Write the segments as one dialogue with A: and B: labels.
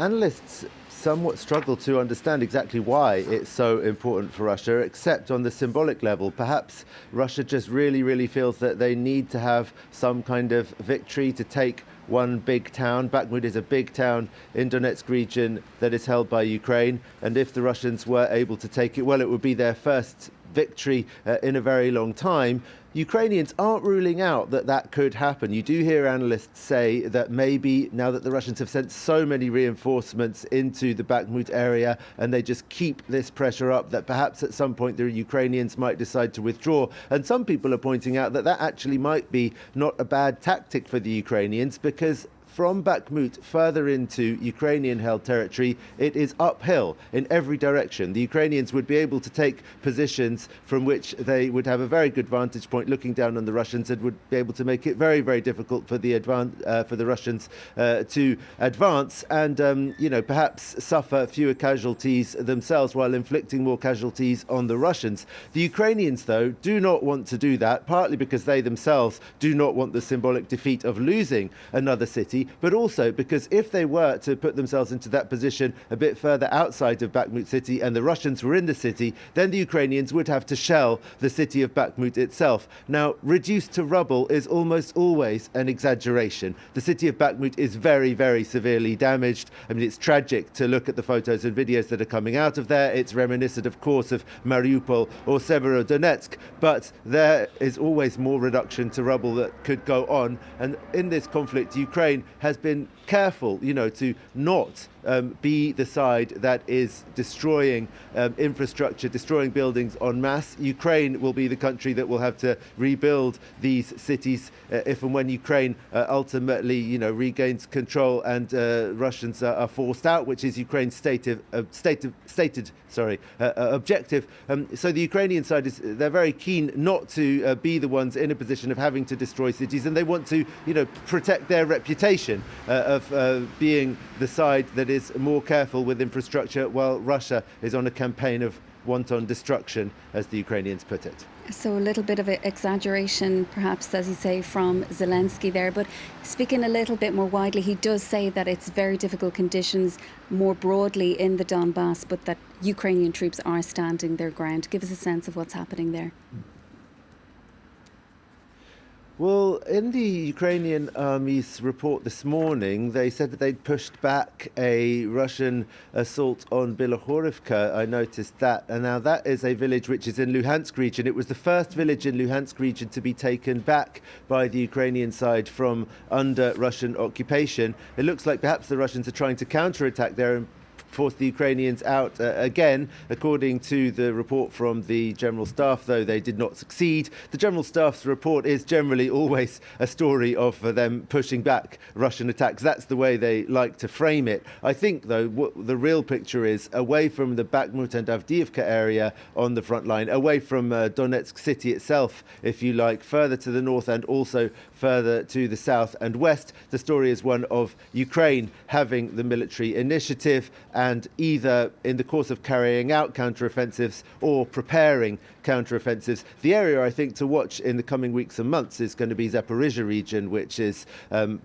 A: analysts somewhat struggle to understand exactly why it's so important for Russia, except on the symbolic level. Perhaps Russia just really feels that they need to have some kind of victory to take one big town. Bakhmut is a big town in Donetsk region that is held by Ukraine, and if the Russians were able to take it, well, it would be their first victory in a very long time. Ukrainians aren't ruling out that that could happen. You do hear analysts say that maybe now that the Russians have sent so many reinforcements into the Bakhmut area and they just keep this pressure up, that perhaps at some point the Ukrainians might decide to withdraw. And some people are pointing out that that actually might be not a bad tactic for the Ukrainians, because from Bakhmut further into Ukrainian-held territory, it is uphill in every direction. The Ukrainians would be able to take positions from which they would have a very good vantage point looking down on the Russians, and would be able to make it very difficult for the Russians to advance and perhaps suffer fewer casualties themselves while inflicting more casualties on the Russians. The Ukrainians, though, do not want to do that, partly because they themselves do not want the symbolic defeat of losing another city, but also because if they were to put themselves into that position a bit further outside of Bakhmut city and the Russians were in the city, then the Ukrainians would have to shell the city of Bakhmut itself. Now, reduced to rubble is almost always an exaggeration. The city of Bakhmut is very severely damaged. I mean, it's tragic to look at the photos and videos that are coming out of there. It's reminiscent, of course, of Mariupol or Severodonetsk, but there is always more reduction to rubble that could go on. And in this conflict, Ukraine has been careful, to not be the side that is destroying infrastructure, destroying buildings en masse. Ukraine will be the country that will have to rebuild these cities if and when Ukraine ultimately, regains control and Russians are forced out, which is Ukraine's stated objective. So the Ukrainian side they're very keen not to be the ones in a position of having to destroy cities, and they want to, protect their reputation of being the side that is more careful with infrastructure, while Russia is on a campaign of wanton destruction, as the Ukrainians put it.
B: So a little bit of an exaggeration, perhaps, as you say, from Zelensky there. But speaking a little bit more widely, he does say that it's very difficult conditions more broadly in the Donbass, but that Ukrainian troops are standing their ground. Give us a sense of what's happening there.
A: Well, in the Ukrainian army's report this morning, they said that they'd pushed back a Russian assault on Bilohorivka. I noticed that. And now that is a village which is in Luhansk region. It was the first village in Luhansk region to be taken back by the Ukrainian side from under Russian occupation. It looks like perhaps the Russians are trying to counterattack there and force the Ukrainians out again. According to the report from the General Staff, though, they did not succeed. The General Staff's report is generally always a story of them pushing back Russian attacks. That's the way they like to frame it. I think, though, what the real picture is, away from the Bakhmut and Avdiivka area on the front line, away from Donetsk city itself, if you like, further to the north and also further to the south and west, the story is one of Ukraine having the military initiative and either in the course of carrying out counteroffensives or preparing counteroffensives. The area, I think, to watch in the coming weeks and months is going to be Zaporizhia region, which is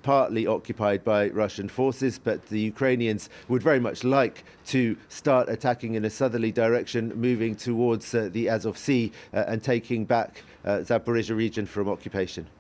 A: partly occupied by Russian forces, but the Ukrainians would very much like to start attacking in a southerly direction, moving towards the Azov Sea and taking back Zaporizhia region from occupation.